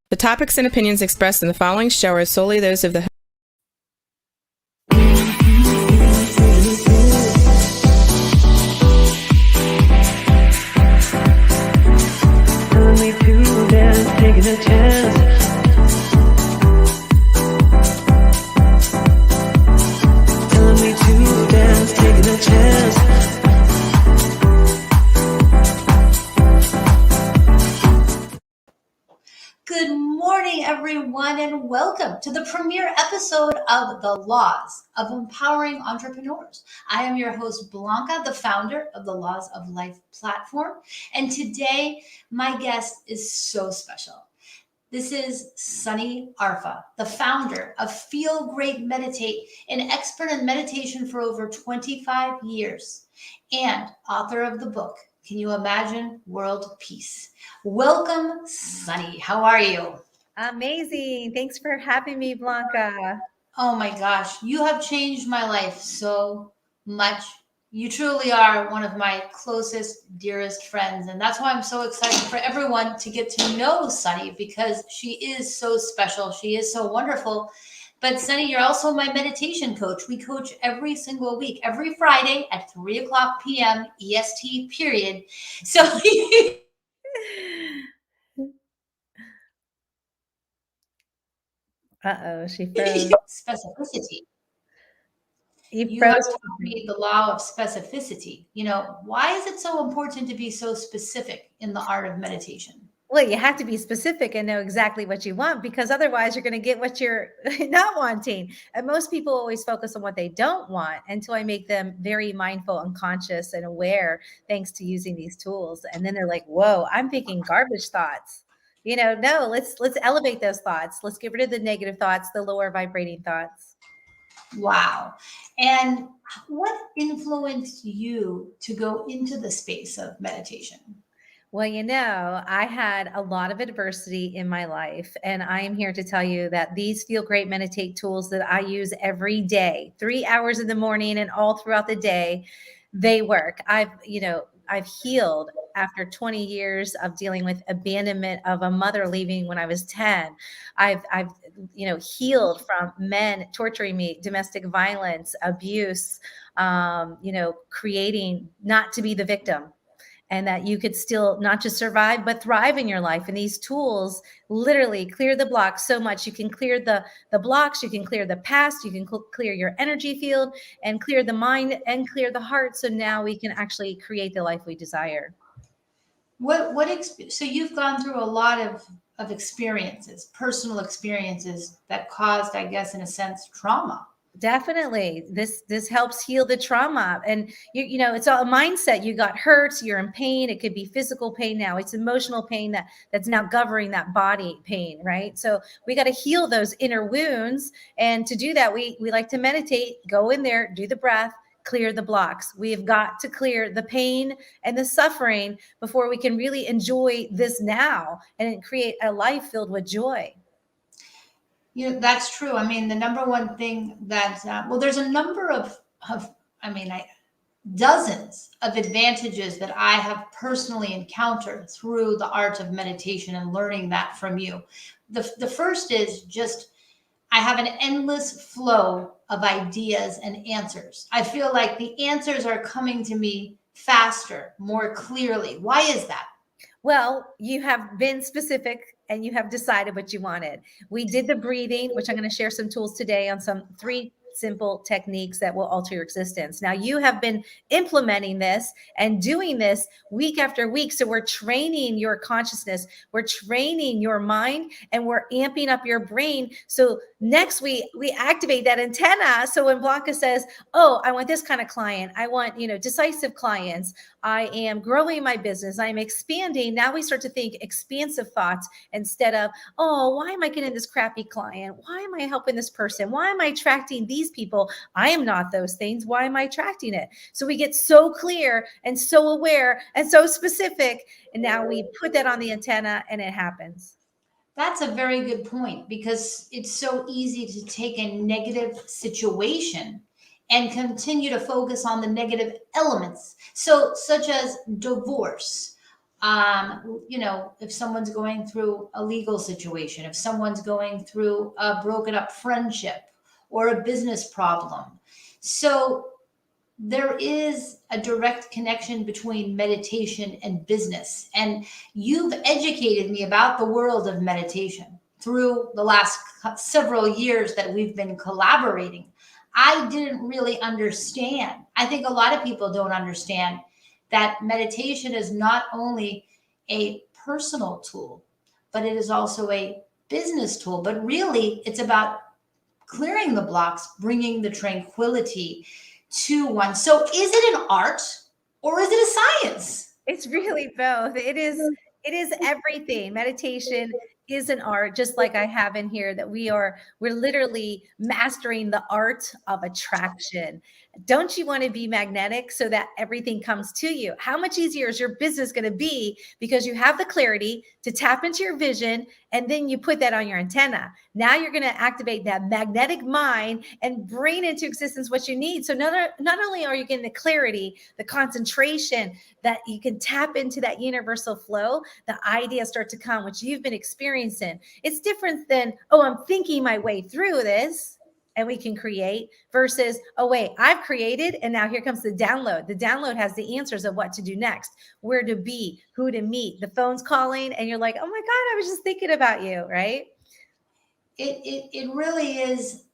The topics and opinions expressed in the following show are solely those of the Telling me to dance, taking a chance. Telling me to dance, taking a chance. Good morning, everyone, and welcome to the premiere episode of The Laws of Empowering Entrepreneurs. I am your host, Blanca, the founder of the Laws of Life platform. And today, my guest is so special. This is Sunny Arfa, the founder of Feel Great Meditate, an expert in meditation for over 25 years, and author of the book, Can You Imagine World Peace? Welcome, Sunny. How are you? Amazing. Thanks for having me, Blanca. Oh my gosh, you have changed my life so much. You truly are one of my closest, dearest friends. And that's why I'm so excited for everyone to get to know Sunny, because she is so special. She is so wonderful. But Sunny, you're also my meditation coach. We coach every single week, every Friday at 3 o'clock p.m. EST period. So Uh-oh, she froze. specificity. You You have froze. taught me the law of specificity. Why is it so important to be so specific in the art of meditation? Well, you have to be specific and know exactly what you want, because otherwise you're going to get what you're not wanting. And most people always focus on what they don't want until I make them very mindful and conscious and aware, thanks to using these tools. And then they're like, whoa, I'm thinking garbage thoughts. No, let's elevate those thoughts. Let's get rid of the negative thoughts, the lower vibrating thoughts. Wow. And what influenced you to go into the space of meditation? Well, I had a lot of adversity in my life, and I am here to tell you that these Feel Great Meditate tools that I use every day, 3 hours in the morning and all throughout the day, they work. I've healed after 20 years of dealing with abandonment of a mother leaving when I was 10. I've healed from men torturing me, domestic violence, abuse, creating not to be the victim, and that you could still not just survive, but thrive in your life. And these tools literally clear the blocks so much. You can clear the blocks, you can clear the past, you can clear your energy field and clear the mind and clear the heart. So now we can actually create the life we desire. So you've gone through a lot of experiences, personal experiences that caused, I guess, in a sense, trauma. Definitely. This helps heal the trauma. And it's all a mindset. You got hurt, you're in pain. It could be physical pain now. It's emotional pain that's now governing that body pain, right? So we got to heal those inner wounds. And to do that, we like to meditate, go in there, do the breath, clear the blocks. We have got to clear the pain and the suffering before we can really enjoy this now and create a life filled with joy. That's true. I mean, the number one thing that, there's a number dozens of advantages that I have personally encountered through the art of meditation and learning that from you. The first is just, I have an endless flow of ideas and answers. I feel like the answers are coming to me faster, more clearly. Why is that? Well, you have been specific and you have decided what you wanted. We did the breathing, which I'm going to share some tools today on some 3 simple techniques that will alter your existence. Now, you have been implementing this and doing this week after week. So we're training your consciousness, we're training your mind, and we're amping up your brain. So next we activate that antenna. So when Blanca says, oh, I want this kind of client, I want, decisive clients, I am growing my business, I'm expanding. Now we start to think expansive thoughts instead of, oh, why am I getting this crappy client? Why am I helping this person? Why am I attracting these people? I am not those things. Why am I attracting it? So we get so clear and so aware and so specific. And now we put that on the antenna and it happens. That's a very good point, because it's so easy to take a negative situation and continue to focus on the negative elements. So, such as divorce, If someone's going through a legal situation, if someone's going through a broken up friendship or a business problem. So there is a direct connection between meditation and business. And you've educated me about the world of meditation through the last several years that we've been collaborating. I didn't really understand. I think a lot of people don't understand that meditation is not only a personal tool, but it is also a business tool. But really, it's about clearing the blocks, bringing the tranquility to one. So, is it an art or is it a science? It's really both. It is everything. Meditation is an art, just like I have in here that we're literally mastering the art of attraction. Don't you want to be magnetic so that everything comes to you? How much easier is your business going to be because you have the clarity to tap into your vision and then you put that on your antenna? Now you're going to activate that magnetic mind and bring into existence what you need. So not only are you getting the clarity, the concentration that you can tap into that universal flow, the ideas start to come, which you've been experiencing. It's different than, oh, I'm thinking my way through this and we can create, versus, oh, wait, I've created and now here comes the download. The download has the answers of what to do next, where to be, who to meet. The phone's calling and you're like, oh my God, I was just thinking about you, right? It really is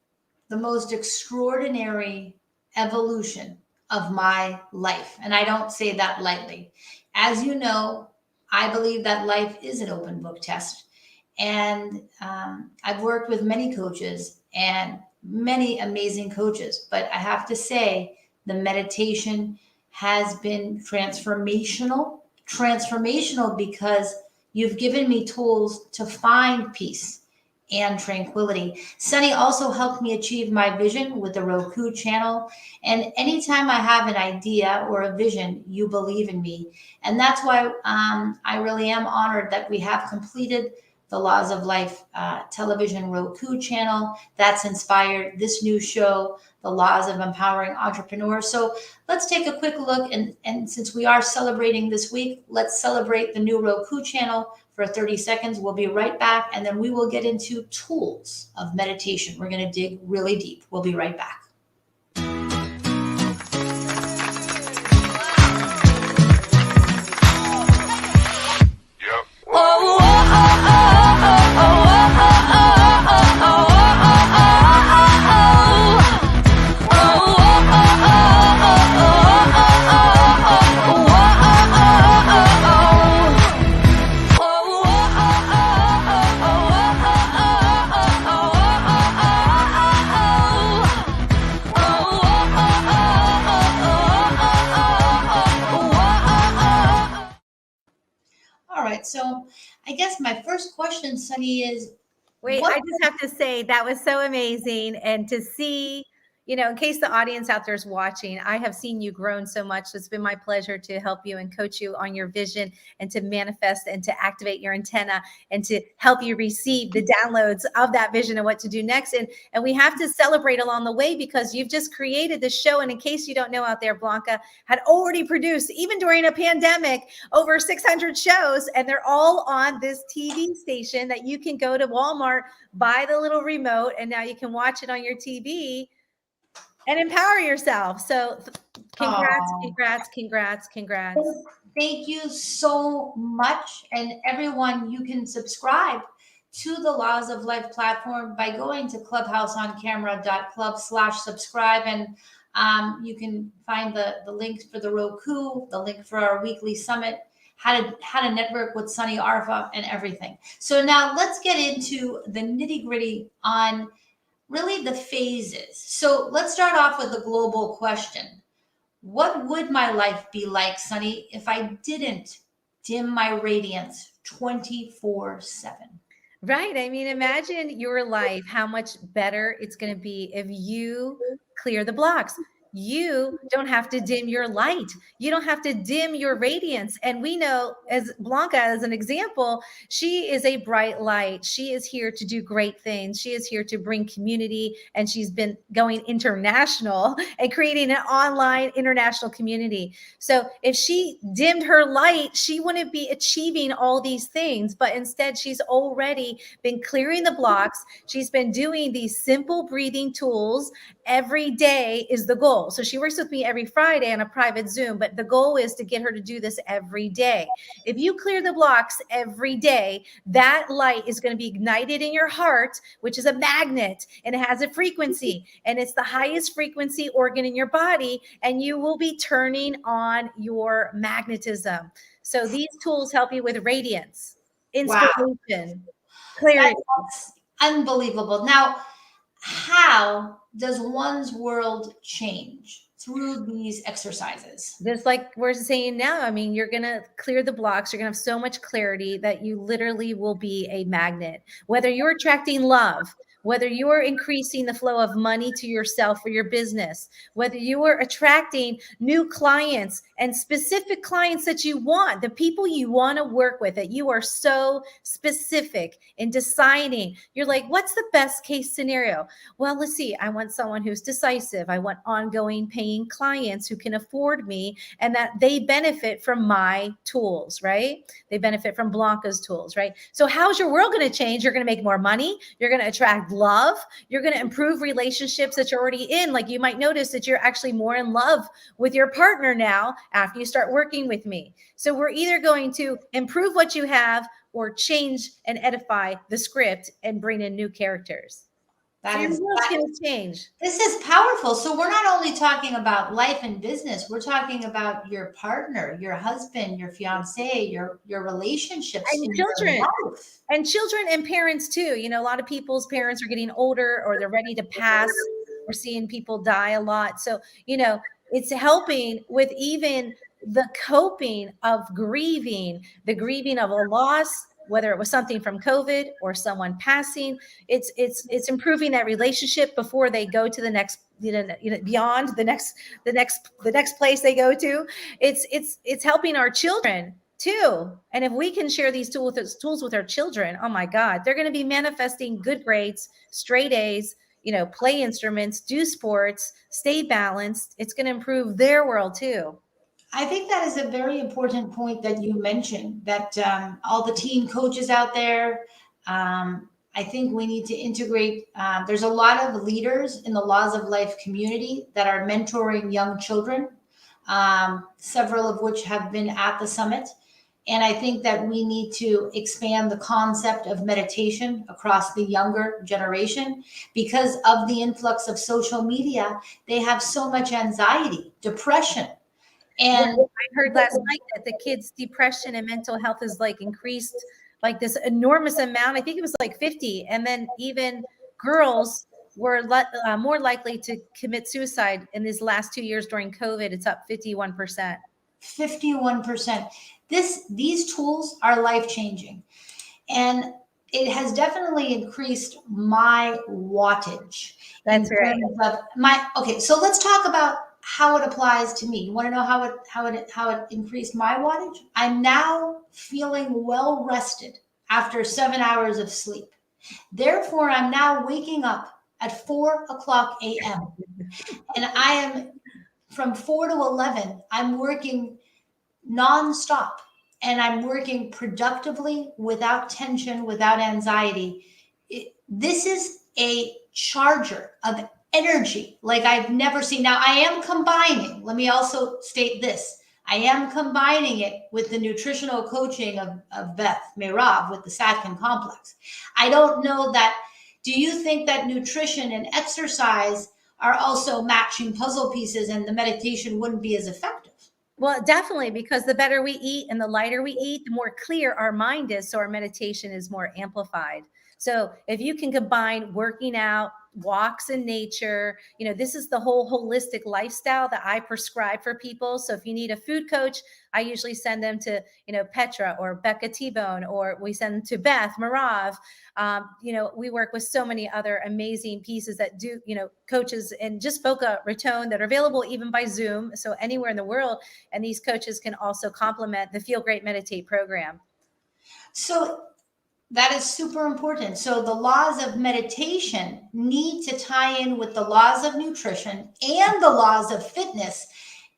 the most extraordinary evolution of my life. And I don't say that lightly. As you know, I believe that life is an open book test. And I've worked with many coaches and many amazing coaches, but I have to say the meditation has been transformational because you've given me tools to find peace and tranquility. Sunny also helped me achieve my vision with the Roku channel. And anytime I have an idea or a vision, you believe in me. And that's why I really am honored that we have completed the Laws of Life television Roku channel that's inspired this new show, The Laws of Empowering Entrepreneurs. So let's take a quick look. And since we are celebrating this week, let's celebrate the new Roku channel for 30 seconds. We'll be right back. And then we will get into tools of meditation. We're going to dig really deep. We'll be right back. So I guess my first question, Sunny, is wait, I just have to say that was so amazing. And to see, in case the audience out there is watching, I have seen you grown so much. So it's been my pleasure to help you and coach you on your vision and to manifest and to activate your antenna and to help you receive the downloads of that vision and what to do next. And we have to celebrate along the way because you've just created this show. And in case you don't know out there, Blanca had already produced, even during a pandemic, over 600 shows. And they're all on this TV station that you can go to Walmart, buy the little remote, and now you can watch it on your TV and empower yourself. So congrats. Thank you so much. And everyone, you can subscribe to the Laws of Life platform by going to clubhouseoncamera.club/subscribe. And you can find the link for the Roku, the link for our weekly summit, how to network with Sunny Arfa, and everything. So now let's get into the nitty-gritty on really the phases. So let's start off with a global question. What would my life be like, Sunny, if I didn't dim my radiance 24/7? Right. I mean, imagine your life, how much better it's going to be if you clear the blocks. you don't have to dim your light. You don't have to dim your radiance. And we know, as Blanca, as an example, she is a bright light. She is here to do great things. She is here to bring community, and she's been going international and creating an online international community. So if she dimmed her light, she wouldn't be achieving all these things. But instead, she's already been clearing the blocks. She's been doing these simple breathing tools. Every day is the goal. So she works with me every Friday on a private Zoom, but the goal is to get her to do this every day. If you clear the blocks every day, that light is going to be ignited in your heart, which is a magnet, and it has a frequency, and it's the highest frequency organ in your body, and you will be turning on your magnetism. So these tools help you with radiance, inspiration, clarity. That's unbelievable. Now, how does one's world change through these exercises? Just like we're saying now, I mean, you're going to clear the blocks. You're going to have so much clarity that you literally will be a magnet. Whether you're attracting love, whether you are increasing the flow of money to yourself or your business, whether you are attracting new clients and specific clients that you want, the people you want to work with, that you are so specific in deciding. You're like, what's the best case scenario? Well, let's see. I want someone who's decisive. I want ongoing paying clients who can afford me and that they benefit from my tools, right? They benefit from Blanca's tools, right? So how's your world going to change? You're going to make more money. You're going to attract love. You're going to improve relationships that you're already in. Like you might notice that you're actually more in love with your partner now after you start working with me. So we're either going to improve what you have or change and edify the script and bring in new characters. So your world's going to change. This is powerful. So we're not only talking about life and business, we're talking about your partner, your husband, your fiance, your relationships, and in your children. life. And children and parents too. You know, a lot of people's parents are getting older or they're ready to pass. We're seeing people die a lot. So, you know, it's helping with even the coping of grieving, the grieving of a loss, whether it was something from COVID or someone passing. It's improving that relationship before they go to the next, beyond the next place they go to. It's helping our children too. And if we can share these tools with our children, oh my God, they're going to be manifesting good grades, straight A's, play instruments, do sports, stay balanced. It's going to improve their world too. I think that is a very important point that you mentioned, that all the teen coaches out there, I think we need to integrate. There's a lot of leaders in the Laws of Life community that are mentoring young children, several of which have been at the summit. And I think that we need to expand the concept of meditation across the younger generation because of the influx of social media. They have so much anxiety, depression. And I heard last night that the kids' depression and mental health is like increased like this enormous amount. I think it was like 50. And then even girls were more likely to commit suicide in these last 2 years during COVID. It's up 51%. 51%. These tools are life-changing. And it has definitely increased my wattage. That's right. Okay, so let's talk about how it applies to me. You want to know how it increased my wattage? I'm now feeling well rested after 7 hours of sleep. Therefore, I'm now waking up at 4:00 a.m. And I am from 4 to 11. I'm working nonstop, and I'm working productively without tension, without anxiety. This is a charger of energy like I've never seen. Now I am combining, let me also state this. I am combining it with the nutritional coaching of Beth Mehrav with the Satkin Complex. I don't know that, do you think that nutrition and exercise are also matching puzzle pieces and the meditation wouldn't be as effective? Well, definitely, because the better we eat and the lighter we eat, the more clear our mind is. So our meditation is more amplified. So if you can combine working out, walks in nature. You know, this is the whole holistic lifestyle that I prescribe for people. So if you need a food coach, I usually send them to, you know, Petra or Becca T-Bone, or we send them to Beth Marav. You know, we work with so many other amazing pieces that do, you know, coaches and just Boca Raton that are available even by Zoom. So anywhere in the world. And these coaches can also complement the Feel Great Meditate program. So that is super important. So the laws of meditation need to tie in with the laws of nutrition and the laws of fitness.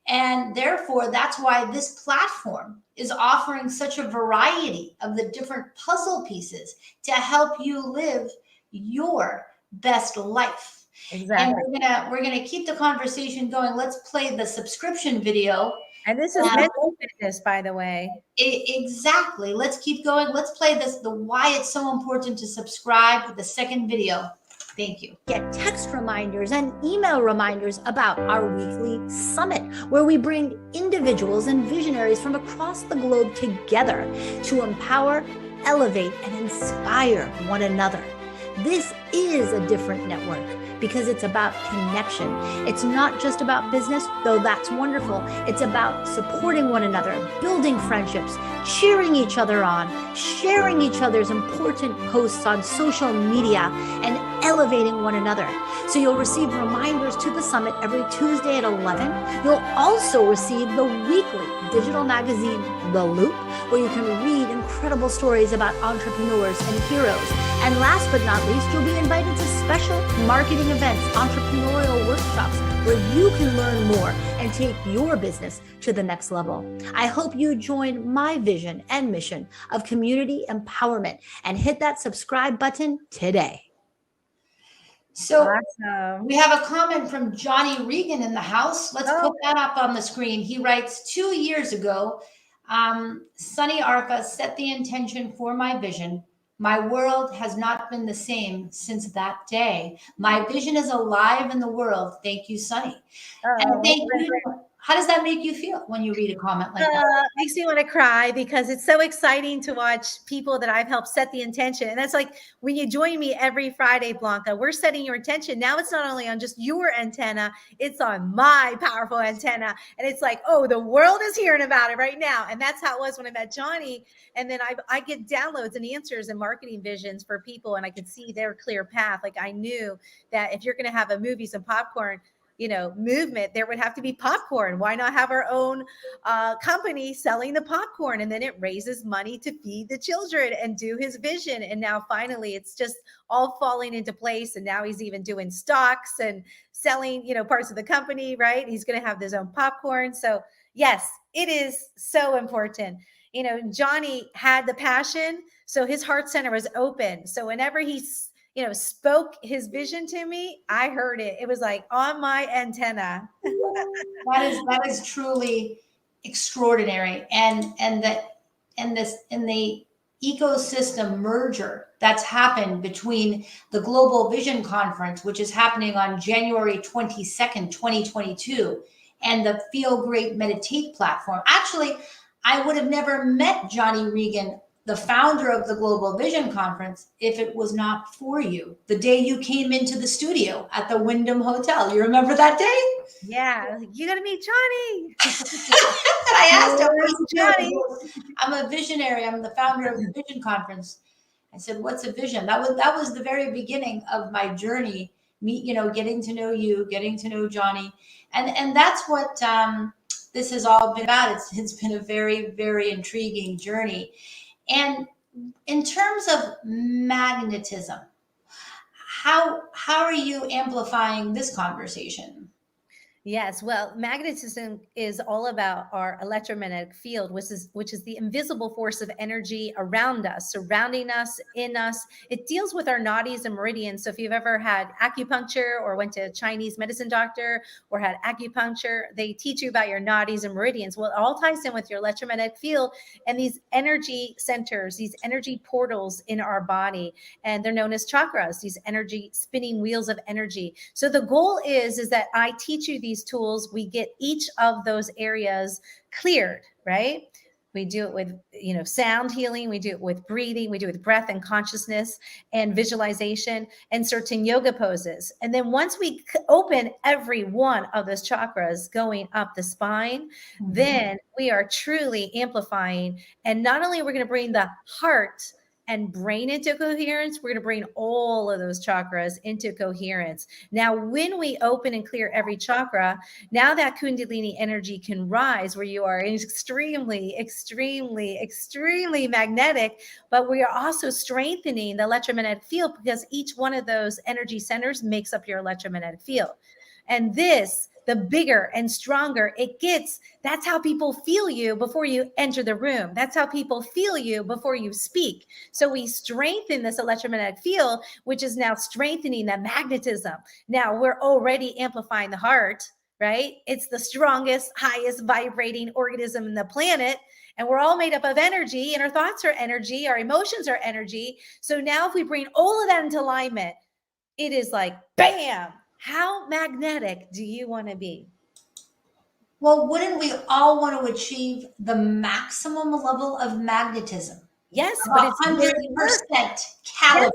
And therefore, that's why this platform is offering such a variety of the different puzzle pieces to help you live your best life. Exactly. And we're gonna keep the conversation going. Let's play the subscription video. And this is mental fitness, by the way. Exactly. Let's keep going. Let's play this, the why it's so important to subscribe with the second video. Thank you. Get text reminders and email reminders about our weekly summit, where we bring individuals and visionaries from across the globe together to empower, elevate, and inspire one another. This is a different network because it's about connection. It's not just about business, though that's wonderful. It's about supporting one another, building friendships, cheering each other on, sharing each other's important posts on social media, and elevating one another. So you'll receive reminders to the summit every Tuesday at 11. You'll also receive the weekly digital magazine, The Loop, where you can read incredible stories about entrepreneurs and heroes. And last but not least, you'll be invited to special marketing events, entrepreneurial workshops, where you can learn more and take your business to the next level. I hope you join my vision and mission of community empowerment and hit that subscribe button today. So Awesome. we have a comment from Johnny Regan in the house. Let's put that up on the screen. He writes, 2 years ago, Sunny Arca set the intention for my vision. My world has not been the same since that day. My vision is alive in the world. Thank you, Sunny. And thank you. How does that make you feel when you read a comment like that? Makes me want to cry because it's so exciting to watch people that I've helped set the intention. And that's like when you join me every Friday, Blanca, we're setting your intention. Now it's not only on just your antenna, it's on my powerful antenna. And it's like, oh, the world is hearing about it right now. And that's how it was when I met Johnny. And then I get downloads and answers and marketing visions for people. And I could see their clear path. Like I knew that if you're going to have a movies and popcorn, you know, movement, there would have to be popcorn. Why not have our own company selling the popcorn? And then it raises money to feed the children and do his vision. And now finally, it's just all falling into place. And now he's even doing stocks and selling, you know, parts of the company, right? He's going to have his own popcorn. So yes, it is so important. You know, Johnny had the passion. So his heart center was open. So whenever he's, you know, spoke his vision to me, I heard it. It was like on my antenna. That is truly extraordinary. And the ecosystem merger that's happened between the Global Vision Conference, which is happening on January 22nd, 2022, and the Feel Great Meditate platform. Actually, I would have never met Johnny Regan, the founder of the Global Vision Conference, if it was not for you. The day you came into the studio at the Wyndham Hotel. You remember that day? Yeah. You got to meet Johnny. I asked him, Where's Johnny? I'm a visionary. I'm the founder of the Vision Conference. I said, what's a vision? That was the very beginning of my journey. Getting to know you, getting to know Johnny. And that's what this has all been about. It's been a very, very intriguing journey. And in terms of magnetism, how are you amplifying this conversation? Yes, well, magnetism is all about our electromagnetic field, which is the invisible force of energy around us, surrounding us, in us. It deals with our nadis and meridians. So if you've ever had acupuncture or went to a Chinese medicine doctor or had acupuncture, they teach you about your nadis and meridians. Well, it all ties in with your electromagnetic field and these energy centers, these energy portals in our body, and they're known as chakras, these energy spinning wheels of energy. So the goal is that I teach you these tools, we get each of those areas cleared, right? We do it with, sound healing. We do it with breathing. We do it with breath and consciousness and visualization and certain yoga poses. And then once we open every one of those chakras going up the spine, then we are truly amplifying. And not only are we going to bring the heart and brain into coherence, we're going to bring all of those chakras into coherence. Now, when we open and clear every chakra, now that Kundalini energy can rise where you are extremely, extremely, extremely magnetic, but we are also strengthening the electromagnetic field because each one of those energy centers makes up your electromagnetic field. And this, the bigger and stronger it gets, that's how people feel you before you enter the room. That's how people feel you before you speak. So we strengthen this electromagnetic field, which is now strengthening the magnetism. Now we're already amplifying the heart, right? It's the strongest, highest vibrating organism in the planet. And we're all made up of energy, and our thoughts are energy, our emotions are energy. So now if we bring all of that into alignment, it is like, bam. How magnetic do you want to be? Well, wouldn't we all want to achieve the maximum level of magnetism? Yes, but it's 100% caliber.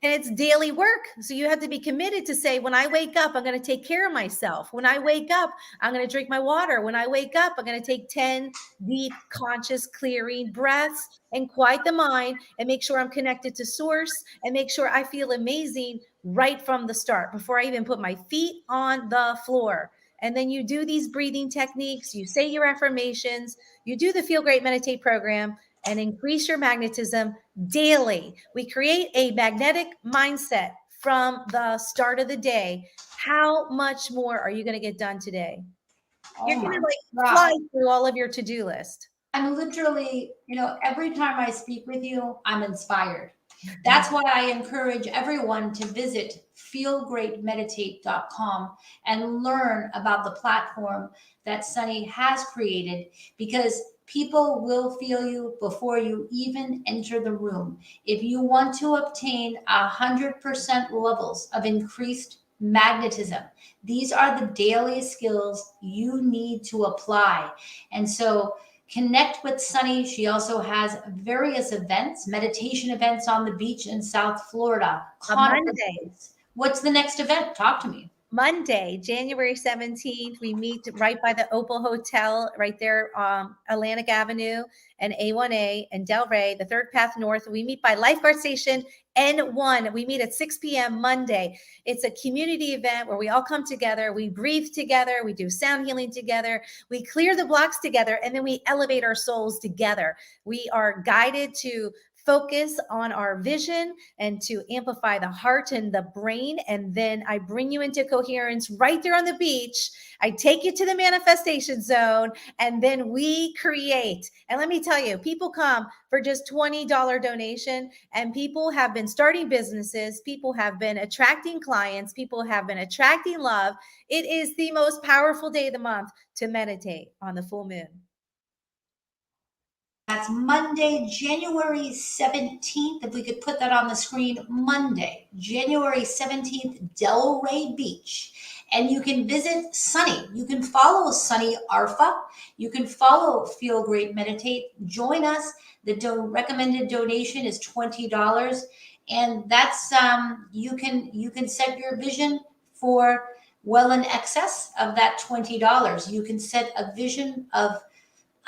And it's daily work. So you have to be committed to say, when I wake up, I'm going to take care of myself. When I wake up, I'm going to drink my water. When I wake up, I'm going to take 10 deep, conscious, clearing breaths and quiet the mind and make sure I'm connected to source and make sure I feel amazing right from the start before I even put my feet on the floor. And then you do these breathing techniques, you say your affirmations, you do the Feel Great Meditate program, and increase your magnetism daily. We create a magnetic mindset from the start of the day. How much more are you going to get done today? You're going to fly through all of your to-do list. I'm literally, every time I speak with you, I'm inspired. That's why I encourage everyone to visit feelgreatmeditate.com and learn about the platform that Sunny has created, because people will feel you before you even enter the room. If you want to obtain 100% levels of increased magnetism, these are the daily skills you need to apply. And so connect with Sunny. She also has various events, meditation events on the beach in South Florida. Monday. What's the next event? Talk to me. Monday, January 17th, we meet right by the Opal Hotel, right there, Atlantic Avenue and A1A and Delray, the Third Path North. We meet by Lifeguard Station N1. We meet at 6 p.m. Monday. It's a community event where we all come together. We breathe together. We do sound healing together. We clear the blocks together, and then we elevate our souls together. We are guided to focus on our vision and to amplify the heart and the brain. And then I bring you into coherence right there on the beach. I take you to the manifestation zone, and then we create. And let me tell you, people come for just $20 donation, and people have been starting businesses. People have been attracting clients. People have been attracting love. It is the most powerful day of the month to meditate on the full moon. That's Monday, January 17th. If we could put that on the screen, Monday, January 17th, Delray Beach. And you can visit Sunny. You can follow Sunny Arfa. You can follow Feel Great Meditate. Join us. The recommended donation is $20. And that's, you can set your vision for well in excess of that $20. You can set a vision of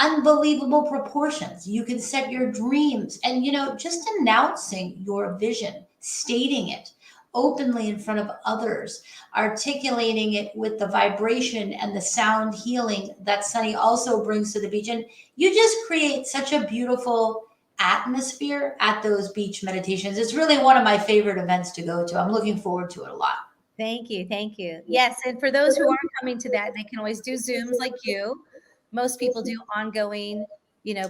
unbelievable proportions. You can set your dreams, and just announcing your vision, stating it openly in front of others, articulating it with the vibration and the sound healing that Sunny also brings to the beach. And you just create such a beautiful atmosphere at those beach meditations. It's really one of my favorite events to go to. I'm looking forward to it a lot. Thank you. Thank you. Yes. And for those who aren't coming to that, they can always do Zooms like you. Most people do ongoing,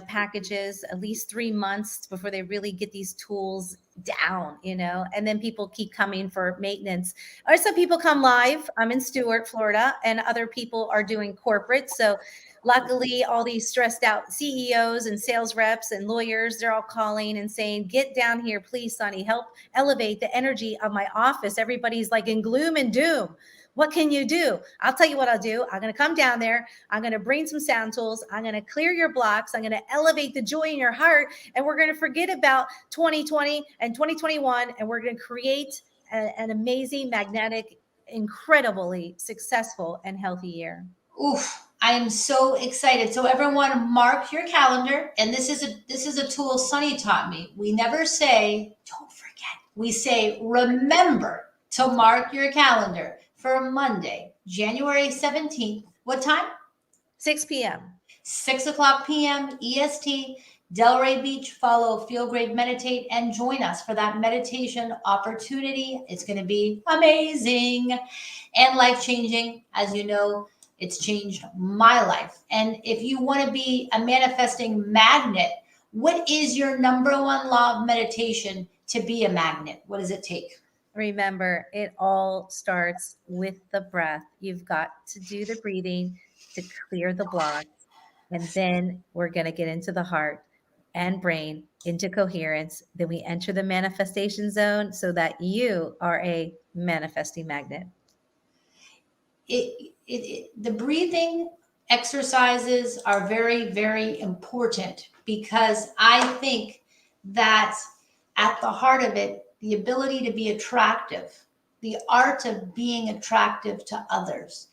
packages, at least 3 months before they really get these tools down, and then people keep coming for maintenance. Or some people come live. I'm in Stuart, Florida, and other people are doing corporate. So luckily, all these stressed out CEOs and sales reps and lawyers, they're all calling and saying, get down here, please, Sunny, help elevate the energy of my office. Everybody's like in gloom and doom. What can you do? I'll tell you what I'll do. I'm going to come down there. I'm going to bring some sound tools. I'm going to clear your blocks. I'm going to elevate the joy in your heart. And we're going to forget about 2020 and 2021. And we're going to create an amazing, magnetic, incredibly successful and healthy year. Oof, I am so excited. So everyone mark your calendar. And this is a tool Sunny taught me. We never say, don't forget. We say, remember to mark your calendar for Monday, January 17th. What time? 6 p.m. 6 o'clock p.m. EST, Delray Beach. Follow Feel Great Meditate and join us for that meditation opportunity. It's going to be amazing and life-changing. As you know, it's changed my life. And if you want to be a manifesting magnet, what is your number one law of meditation to be a magnet? What does it take? Remember, it all starts with the breath. You've got to do the breathing to clear the blocks. And then we're going to get into the heart and brain, into coherence. Then we enter the manifestation zone so that you are a manifesting magnet. The breathing exercises are very, very important because I think that at the heart of it, the ability to be attractive, the art of being attractive to others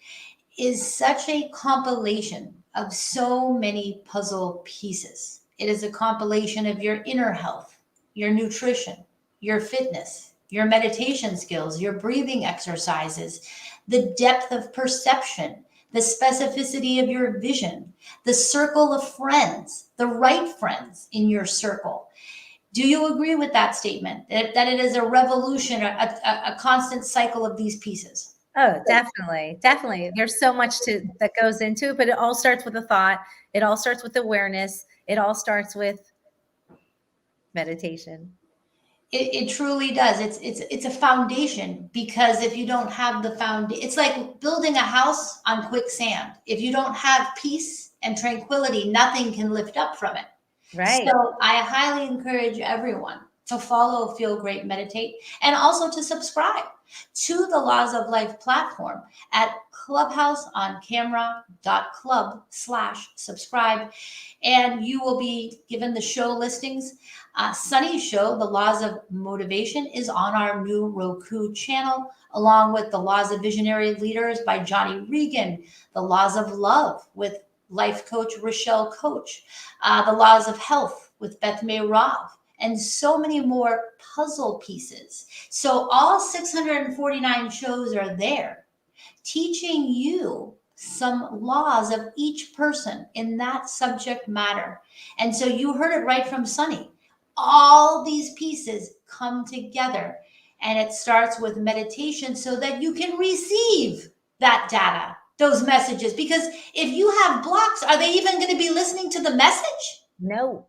is such a compilation of so many puzzle pieces. It is a compilation of your inner health, your nutrition, your fitness, your meditation skills, your breathing exercises, the depth of perception, the specificity of your vision, the circle of friends, the right friends in your circle. Do you agree with that statement, that it is a revolution, a constant cycle of these pieces? Oh, definitely. Definitely. There's so much that goes into it, but it all starts with a thought. It all starts with awareness. It all starts with meditation. It truly does. It's a foundation, because if you don't have the foundation, it's like building a house on quicksand. If you don't have peace and tranquility, nothing can lift up from it. Right. So I highly encourage everyone to follow Feel Great Meditate and also to subscribe to the Laws of Life platform at clubhouseoncamera.club/subscribe. And you will be given the show listings. Sunny's show, The Laws of Motivation, is on our new Roku channel, along with The Laws of Visionary Leaders by Johnny Regan, The Laws of Love with life coach Rochelle Coach, The Laws of Health with Beth May Rav, and so many more puzzle pieces. So all 649 shows are there, teaching you some laws of each person in that subject matter. And so you heard it right from Sunny. All these pieces come together, and it starts with meditation so that you can receive that data, those messages. Because if you have blocks, are they even going to be listening to the message? No.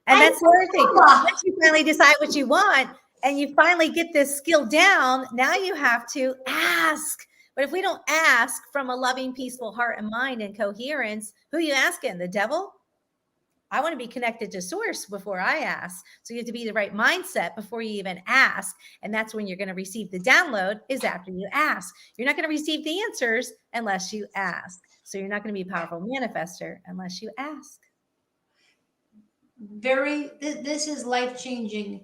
And that's the other thing. Once you finally decide what you want and you finally get this skill down, now you have to ask. But if we don't ask from a loving, peaceful heart and mind and coherence, who are you asking? The devil? I want to be connected to source before I ask. So you have to be the right mindset before you even ask. And that's when you're going to receive the download, is after you ask. You're not going to receive the answers unless you ask. So you're not going to be a powerful manifester unless you ask. This is life-changing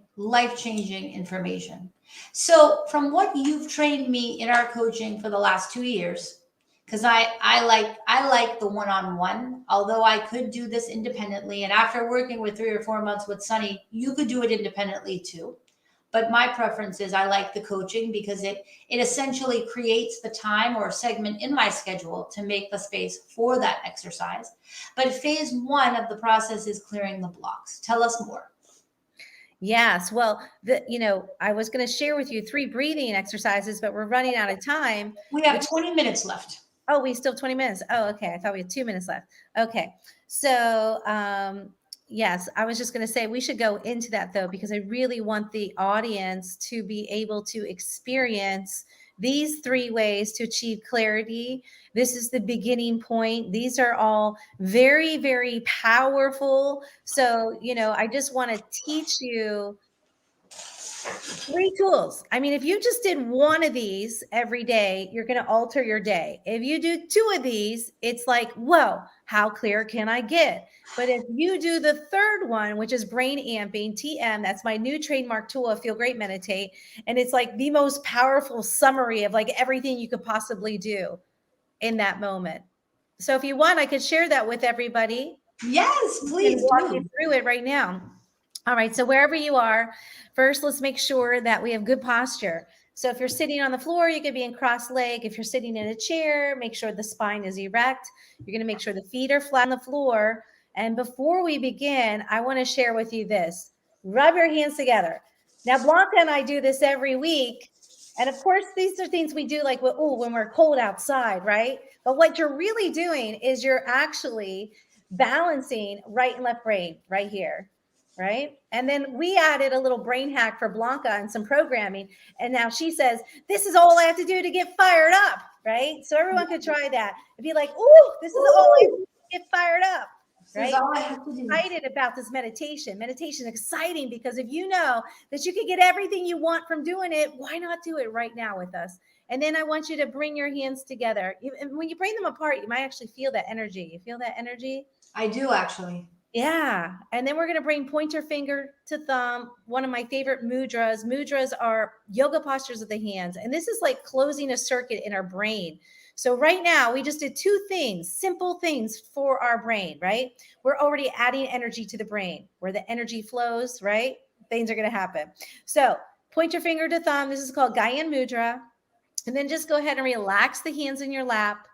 information. So from what you've trained me in our coaching for the last 2 years, because I like the one-on-one, although I could do this independently. And after working with 3 or 4 months with Sunny, you could do it independently too. But my preference is I like the coaching because it essentially creates the time or segment in my schedule to make the space for that exercise. But phase 1 of the process is clearing the blocks. Tell us more. Yes. Well, I was going to share with you 3 breathing exercises, but we're running out of time. We have 20 minutes left. Oh, we still have 20 minutes. Oh, okay. I thought we had 2 minutes left. Okay. So, yes, I was just going to say we should go into that though, because I really want the audience to be able to experience these 3 ways to achieve clarity. This is the beginning point. These are all very, very powerful. So, I just want to teach you 3 tools. I mean, if you just did one of these every day, you're going to alter your day. If you do 2 of these, it's like, whoa, how clear can I get? But if you do the third one, which is brain amping, TM, that's my new trademark tool of Feel Great Meditate. And it's like the most powerful summary of like everything you could possibly do in that moment. So if you want, I could share that with everybody. Yes, And please walk do. you through it right now. All right, so wherever you are, first let's make sure that we have good posture. So if you're sitting on the floor, you could be in cross leg. If you're sitting in a chair, make sure the spine is erect. You're gonna make sure the feet are flat on the floor. And before we begin, I wanna share with you this. Rub your hands together. Now, Blanca and I do this every week. And of course, these are things we do like when we're cold outside, right? But what you're really doing is you're actually balancing right and left brain right here, right? And then we added a little brain hack for Blanca and some programming. And now she says, this is all I have to do to get fired up, right? So everyone could try that and be like, ooh, this is all I have to do to get fired up, This right? is all I have to do. Excited about this meditation. Meditation is exciting because if you know that you can get everything you want from doing it, why not do it right now with us? And then I want you to bring your hands together. And when you bring them apart, you might actually feel that energy. You feel that energy? I do actually. Yeah. And then we're going to bring pointer finger to thumb. One of my favorite mudras. Mudras are yoga postures of the hands. And this is like closing a circuit in our brain. So right now we just did 2 things, simple things for our brain, right? We're already adding energy to the brain. Where the energy flows, right? Things are going to happen. So point your finger to thumb. This is called Gyan Mudra. And then just go ahead and relax the hands in your lap.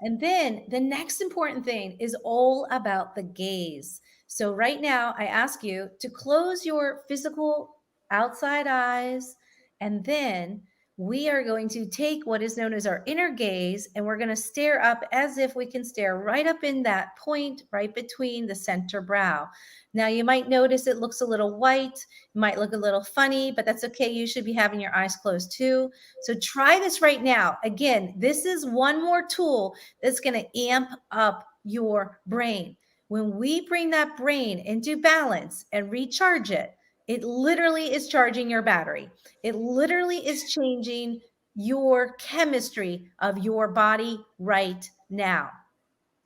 And then the next important thing is all about the gaze. So right now, I ask you to close your physical outside eyes, and then we are going to take what is known as our inner gaze, and we're going to stare up as if we can stare right up in that point right between the center brow. Now, you might notice it looks a little white, it might look a little funny, but that's okay. You should be having your eyes closed too. So try this right now. Again, this is one more tool that's going to amp up your brain. When we bring that brain into balance and recharge it, it literally is charging your battery. It literally is changing your chemistry of your body right now.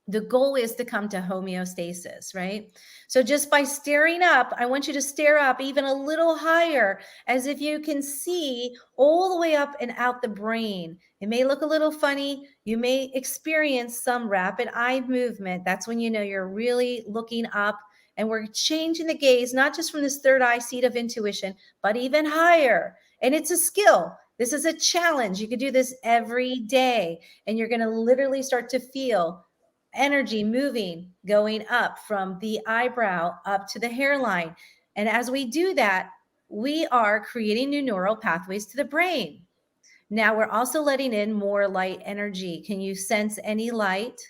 The goal is to come to homeostasis, right? So just by staring up, I want you to stare up even a little higher, as if you can see all the way up and out the brain. It may look a little funny. You may experience some rapid eye movement. That's when you know you're really looking up. And we're changing the gaze, not just from this third eye seat of intuition, but even higher. And it's a skill. This is a challenge. You can do this every day. And you're going to literally start to feel energy moving, going up from the eyebrow up to the hairline. And as we do that, we are creating new neural pathways to the brain. Now we're also letting in more light energy. Can you sense any light?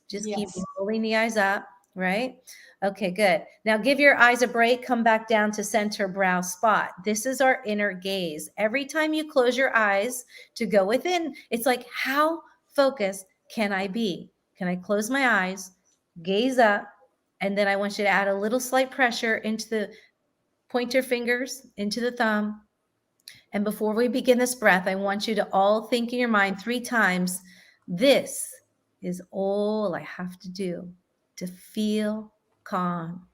Just keep Yes. rolling the eyes up, right? Okay, good. Now give your eyes a break. Come back down to center brow spot. This is our inner gaze. Every time you close your eyes to go within, it's like, how focused can I be? Can I close my eyes, gaze up, and then I want you to add a little slight pressure into the pointer fingers, into the thumb. And before we begin this breath, I want you to all think in your mind 3 times, this is all I have to do to feel calm.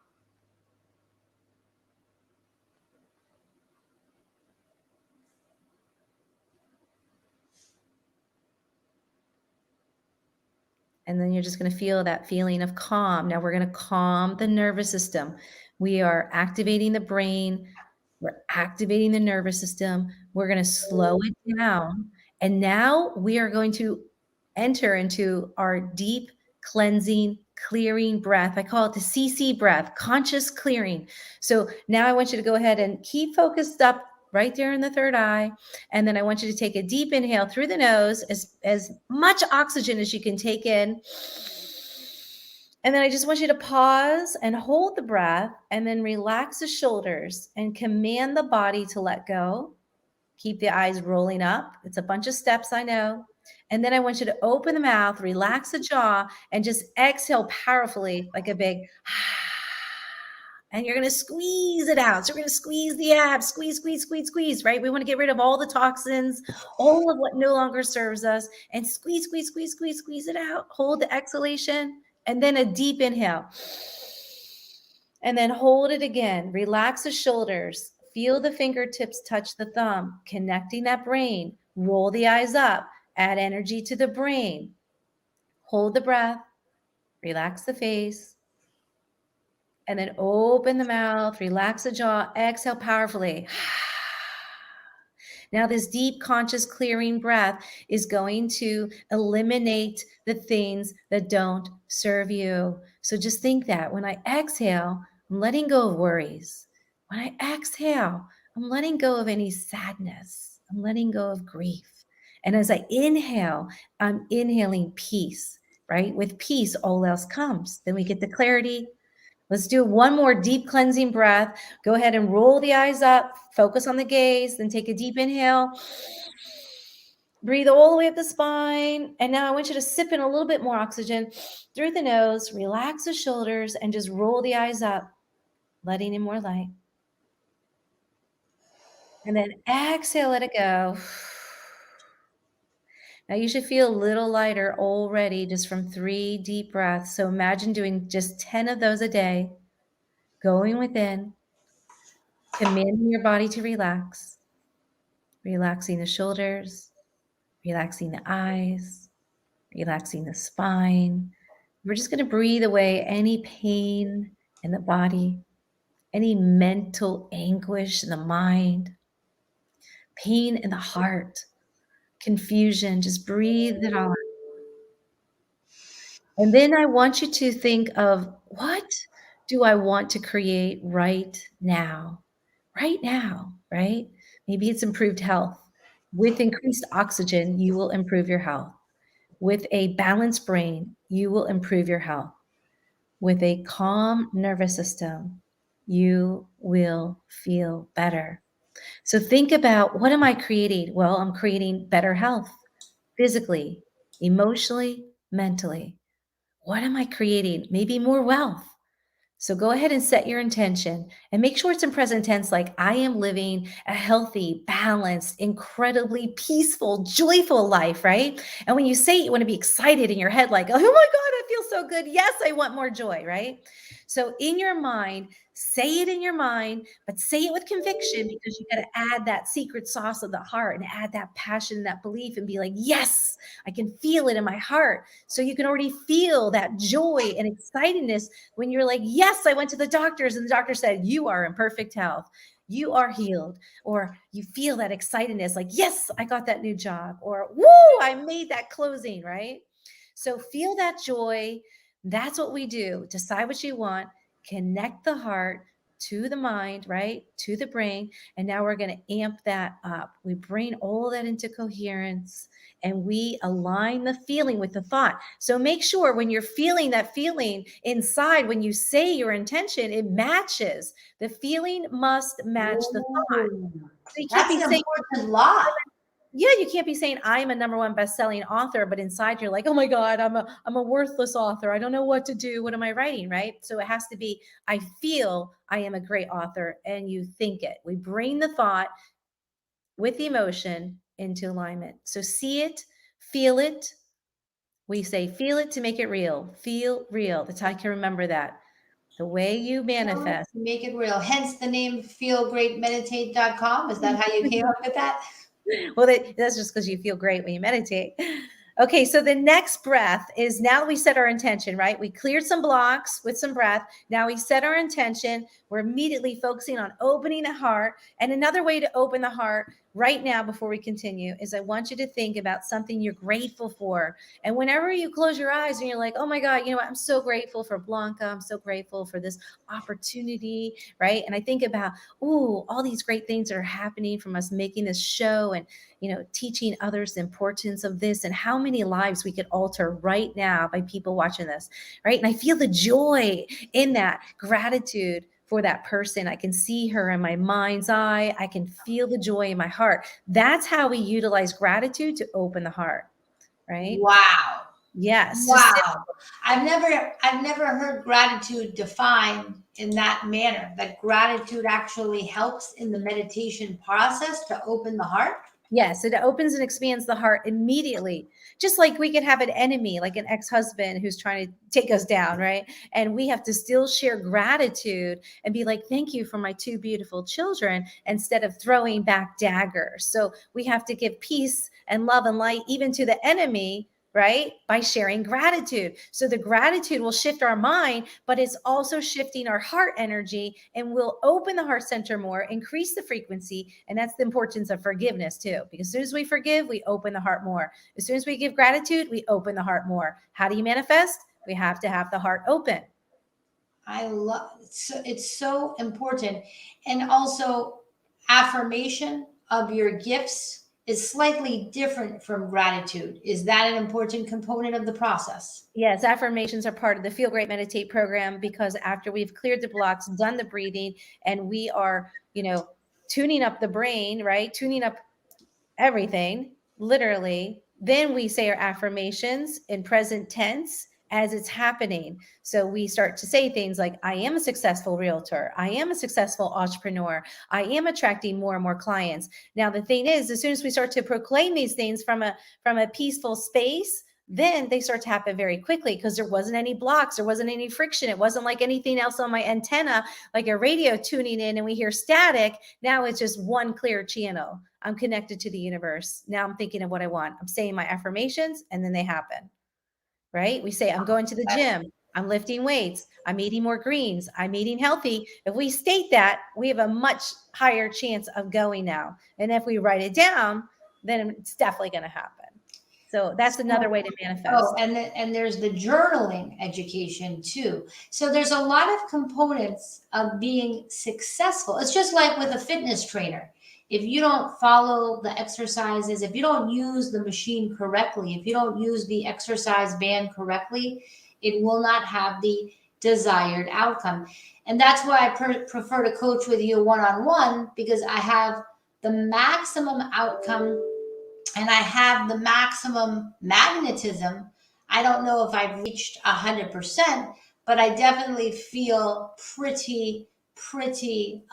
And then you're just going to feel that feeling of calm. Now we're going to calm the nervous system. We are activating the brain. We're activating the nervous system. We're going to slow it down. And now we are going to enter into our deep cleansing, clearing breath. I call it the CC breath, conscious clearing. So now I want you to go ahead and keep focused up right there in the third eye. And then I want you to take a deep inhale through the nose, as much oxygen as you can take in. And then I just want you to pause and hold the breath and then relax the shoulders and command the body to let go. Keep the eyes rolling up. It's a bunch of steps, I know. And then I want you to open the mouth, relax the jaw, and just exhale powerfully like a big and you're going to squeeze it out. So we're going to squeeze the abs, squeeze, squeeze, squeeze, squeeze, right? We want to get rid of all the toxins, all of what no longer serves us, and squeeze, squeeze, squeeze, squeeze, squeeze it out. Hold the exhalation, and then a deep inhale. And then hold it again. Relax the shoulders. Feel the fingertips touch the thumb, connecting that brain. Roll the eyes up. Add energy to the brain. Hold the breath. Relax the face. And then open the mouth. Relax the jaw. Exhale powerfully. Now, this deep, conscious, clearing breath is going to eliminate the things that don't serve you. So just think that when I exhale, I'm letting go of worries. When I exhale, I'm letting go of any sadness. I'm letting go of grief. And as I inhale, I'm inhaling peace, right? With peace, all else comes. Then we get the clarity. Let's do one more deep cleansing breath. Go ahead and roll the eyes up, focus on the gaze, then take a deep inhale. Breathe all the way up the spine. And now I want you to sip in a little bit more oxygen through the nose, relax the shoulders, and just roll the eyes up, letting in more light. And then exhale, let it go. Now you should feel a little lighter already just from 3 deep breaths. So imagine doing just 10 of those a day, going within, commanding your body to relax, relaxing the shoulders, relaxing the eyes, relaxing the spine. We're just going to breathe away any pain in the body, any mental anguish in the mind, pain in the heart, confusion. Just breathe it all out. And then I want you to think of, what do I want to create right now? Right now, right? Maybe it's improved health. With increased oxygen, you will improve your health. With a balanced brain, you will improve your health. With a calm nervous system, you will feel better. So think about, what am I creating? Well, I'm creating better health, physically, emotionally, mentally. What am I creating? Maybe more wealth. So go ahead and set your intention and make sure it's in present tense, like I am living a healthy, balanced, incredibly peaceful, joyful life, right? And when you say it, you want to be excited in your head, like, oh my God, I feel so good. Yes, I want more joy, right? So in your mind, say it in your mind, but say it with conviction, because you got to add that secret sauce of the heart and add that passion, that belief, and be like, yes, I can feel it in my heart. So you can already feel that joy and excitedness when you're like, yes, I went to the doctors and the doctor said, you are in perfect health. You are healed. Or you feel that excitedness, like, yes, I got that new job. Or, woo, I made that closing, right? So feel that joy. That's what we do. Decide what you want, connect the heart to the mind, right? To the brain. And now we're going to amp that up. We bring all that into coherence and we align the feeling with the thought. So make sure when you're feeling that feeling inside, when you say your intention, it matches. The feeling must match the thought. So you can't That's be an saying, important law. yeah, you can't be saying I'm a #1 best-selling author, but inside you're like, oh my God, I'm a worthless author. I don't know what to do. What am I writing, right? So it has to be, I feel I am a great author, and you think it. We bring the thought with the emotion into alignment. So see it, feel it. We say feel it to make it real. Feel real. That's how I can remember that. The way you manifest. Make it real. Hence the name feelgreatmeditate.com. Is that how you came up with that? Well, that's just because you feel great when you meditate. Okay, so the next breath is, now that we set our intention, right? We cleared some blocks with some breath. Now we set our intention. We're immediately focusing on opening the heart. And another way to open the heart right now before we continue is, I want you to think about something you're grateful for. And whenever you close your eyes and you're like, oh my God, you know what? I'm so grateful for Blanca. I'm so grateful for this opportunity, right? And I think about, ooh, all these great things that are happening from us making this show and, you know, teaching others the importance of this and how many lives we could alter right now by people watching this, right? And I feel the joy in that, gratitude for that person. I can see her in my mind's eye. I can feel the joy in my heart. That's how we utilize gratitude to open the heart, right? Wow. Yes. Wow. I've never heard gratitude defined in that manner, that gratitude actually helps in the meditation process to open the heart? Yes, it opens and expands the heart immediately. Just like we could have an enemy, like an ex-husband who's trying to take us down, right? And we have to still share gratitude and be like, thank you for my two beautiful children, instead of throwing back daggers. So we have to give peace and love and light even to the enemy, right? By sharing gratitude. So the gratitude will shift our mind, but it's also shifting our heart energy, and will open the heart center more, increase the frequency. And that's the importance of forgiveness too, because as soon as we forgive, we open the heart more. As soon as we give gratitude, we open the heart more. How do you manifest? We have to have the heart open. I love it's so important. And also, affirmation of your gifts is slightly different from gratitude. Is that an important component of the process? Yes, affirmations are part of the Feel Great Meditate program, because after we've cleared the blocks, done the breathing, and we are, tuning up the brain, right? Tuning up everything, literally, then we say our affirmations in present tense as it's happening. So we start to say things like, I am a successful realtor. I am a successful entrepreneur. I am attracting more and more clients. Now, the thing is, as soon as we start to proclaim these things from a peaceful space, then they start to happen very quickly, because there wasn't any blocks. There wasn't any friction. It wasn't like anything else on my antenna, like a radio tuning in and we hear static. Now it's just one clear channel. I'm connected to the universe. Now I'm thinking of what I want. I'm saying my affirmations, and then they happen, right? We say, I'm going to the gym. I'm lifting weights. I'm eating more greens. I'm eating healthy. If we state that, we have a much higher chance of going now. And if we write it down, then it's definitely going to happen. So that's another way to manifest. Oh, and there's the journaling education too. So there's a lot of components of being successful. It's just like with a fitness trainer. If you don't follow the exercises, if you don't use the machine correctly, if you don't use the exercise band correctly, it will not have the desired outcome. And that's why I prefer to coach with you one-on-one, because I have the maximum outcome and I have the maximum magnetism. I don't know if I've reached 100%, but I definitely feel pretty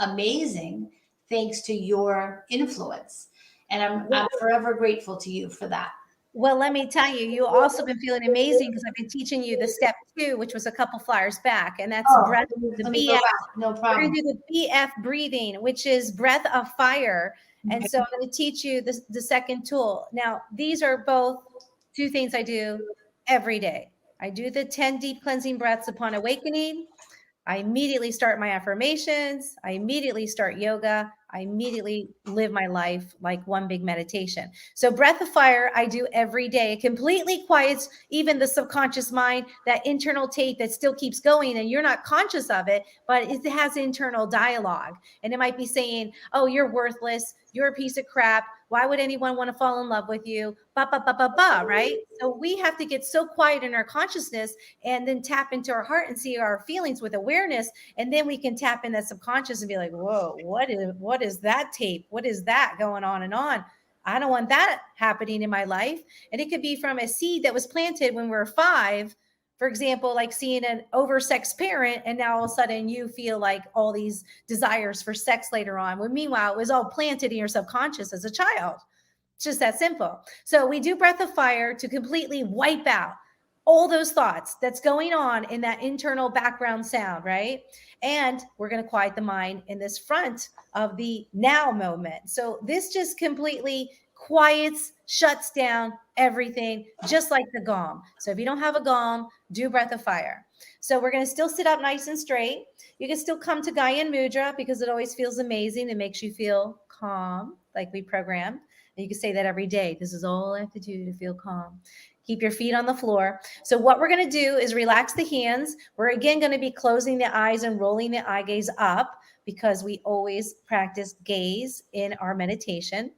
amazing thanks to your influence. And I'm forever grateful to you for that. Well, let me tell you, you've also been feeling amazing, because I've been teaching you the step 2, which was a couple flyers back. And that's breath, the BF. No We're problem. going to do the BF breathing, which is breath of fire. And so I'm going to teach you the second tool. Now, these are both 2 things I do every day. I do the 10 deep cleansing breaths upon awakening. I immediately start my affirmations. I immediately start yoga. I immediately live my life like one big meditation. So breath of fire, I do every day. It completely quiets even the subconscious mind, that internal tape that still keeps going and you're not conscious of it, but it has internal dialogue. And it might be saying, oh, you're worthless. You're a piece of crap. Why would anyone want to fall in love with you? Ba, ba, ba, ba, ba, right? So we have to get so quiet in our consciousness and then tap into our heart and see our feelings with awareness. And then we can tap in that subconscious and be like, whoa, what is that tape? What is that going on and on? I don't want that happening in my life. And it could be from a seed that was planted when we were 5. For example, like seeing an oversexed parent, and now all of a sudden you feel like all these desires for sex later on. When meanwhile, it was all planted in your subconscious as a child. It's just that simple. So we do breath of fire to completely wipe out all those thoughts that's going on in that internal background sound, right? And we're going to quiet the mind in this front of the now moment. So this just completely quiets, shuts down everything, just like the gong. So if you don't have a gong, do breath of fire. So we're going to still sit up nice and straight. You can still come to Gyan Mudra, because it always feels amazing. It makes you feel calm, like we programmed. And you can say that every day. This is all I have to do to feel calm. Keep your feet on the floor. So what we're going to do is relax the hands. We're again going to be closing the eyes and rolling the eye gaze up, because we always practice gaze in our meditation.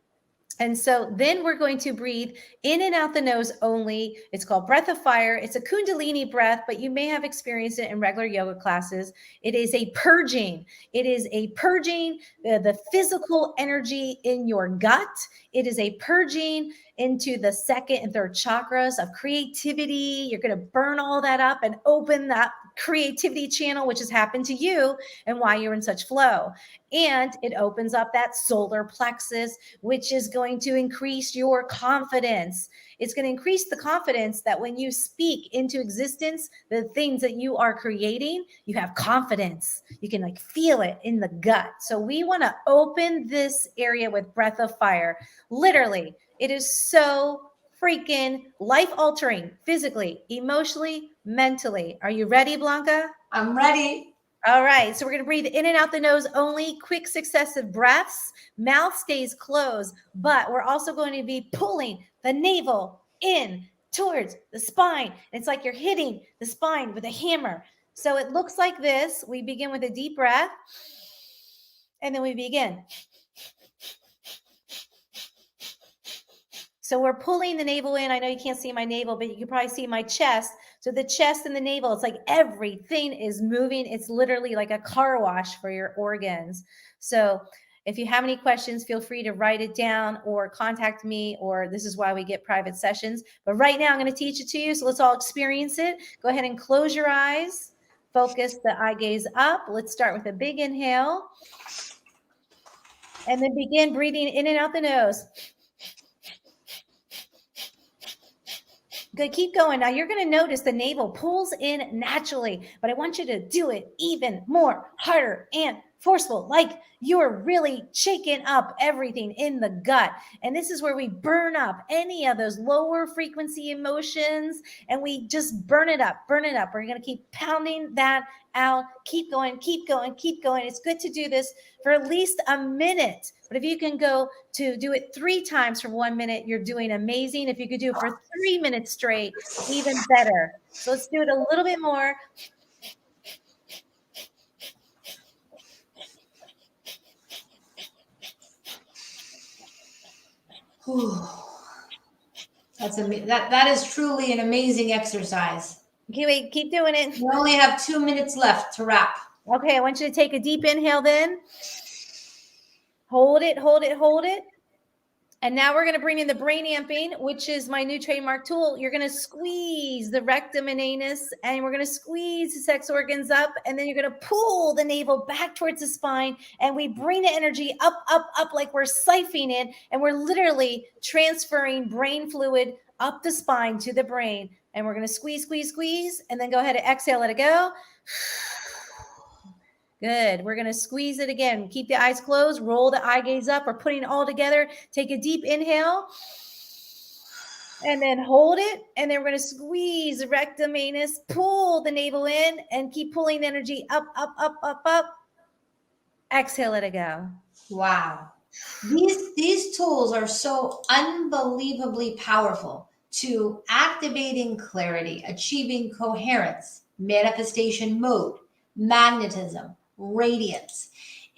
And so then we're going to breathe in and out the nose only. It's called breath of fire. It's a Kundalini breath, but you may have experienced it in regular yoga classes. It is a purging. It is a purging the physical energy in your gut. It is a purging into the second and third chakras of creativity. You're going to burn all that up and open that creativity channel, which has happened to you and why you're in such flow. And it opens up that solar plexus, which is going to increase your confidence. It's going to increase the confidence that when you speak into existence, the things that you are creating, you have confidence. You can like feel it in the gut. So we want to open this area with Breath of Fire. Literally, it is so freaking life altering, physically, emotionally, mentally. Are you ready, Blanca? I'm ready. All right, so we're going to breathe in and out the nose only, quick successive breaths. Mouth stays closed, but we're also going to be pulling the navel in towards the spine. It's like you're hitting the spine with a hammer. So it looks like this. We begin with a deep breath, and then we begin. So we're pulling the navel in. I know you can't see my navel, but you can probably see my chest. So the chest and the navel, it's like everything is moving. It's literally like a car wash for your organs. So if you have any questions, feel free to write it down or contact me, or this is why we get private sessions. But right now I'm going to teach it to you. So let's all experience it. Go ahead and close your eyes. Focus the eye gaze up. Let's start with a big inhale. And then begin breathing in and out the nose. Good, keep going. Now you're going to notice the navel pulls in naturally, but I want you to do it even more harder and forceful, like you're really shaking up everything in the gut. And this is where we burn up any of those lower frequency emotions, and we just burn it up, burn it up. We're going to keep pounding that out. Keep going, keep going, keep going. It's good to do this for at least a minute. But if you can go to do it 3 times for 1 minute, you're doing amazing. If you could do it for 3 minutes straight, even better. So let's do it a little bit more. Whew. That is truly an amazing exercise. Okay, wait, keep doing it. We only have 2 minutes left to wrap. Okay, I want you to take a deep inhale then. Hold it, hold it, hold it. And now we're going to bring in the brain amping, which is my new trademark tool. You're going to squeeze the rectum and anus, and we're going to squeeze the sex organs up, and then you're going to pull the navel back towards the spine, and we bring the energy up, up, up like we're siphoning it, and we're literally transferring brain fluid up the spine to the brain. And we're going to squeeze, squeeze, squeeze, and then go ahead and exhale, let it go. Good. We're going to squeeze it again. Keep the eyes closed. Roll the eye gaze up. We're putting it all together. Take a deep inhale. And then hold it. And then we're going to squeeze the rectum, anus, pull the navel in, and keep pulling the energy up, up, up, up, up. Exhale, let it go. Wow. These tools are so unbelievably powerful to activating clarity, achieving coherence, manifestation mode, magnetism, radiance.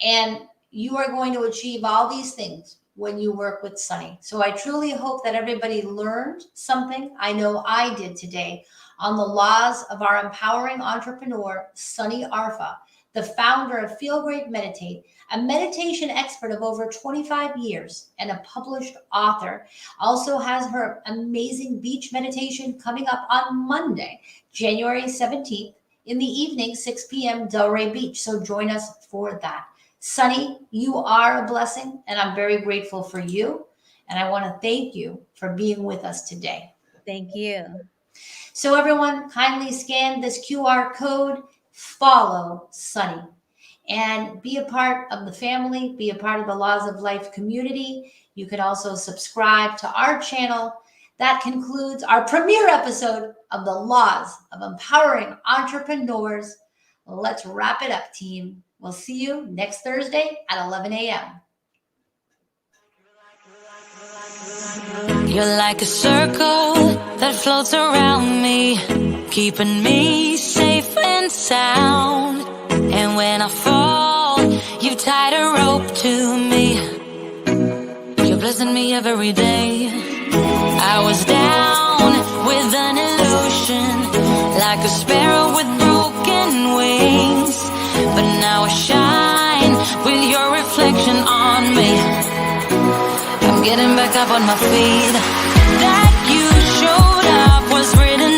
And you are going to achieve all these things when you work with Sunny. So I truly hope that everybody learned something. I know I did today on the laws of our empowering entrepreneur, Sunny Arfa, the founder of Feel Great Meditate, a meditation expert of over 25 years and a published author. Also has her amazing beach meditation coming up on Monday, January 17th, in the evening, 6 p.m. Delray Beach. So join us for that. Sunny, you are a blessing, and I'm very grateful for you. And I want to thank you for being with us today. Thank you. So everyone, kindly scan this QR code, follow Sunny, and be a part of the family, be a part of the Laws of Life community. You can also subscribe to our channel. That concludes our premiere episode of the Laws of Empowering Entrepreneurs. Let's wrap it up, team. We'll see you next Thursday at 11 a.m. You're like a circle that floats around me, keeping me safe and sound. And when I fall, you tied a rope to me. You're blessing me every day. I was down with an illusion, like a sparrow with broken wings. But now I shine with your reflection on me. I'm getting back up on my feet. That you showed up was written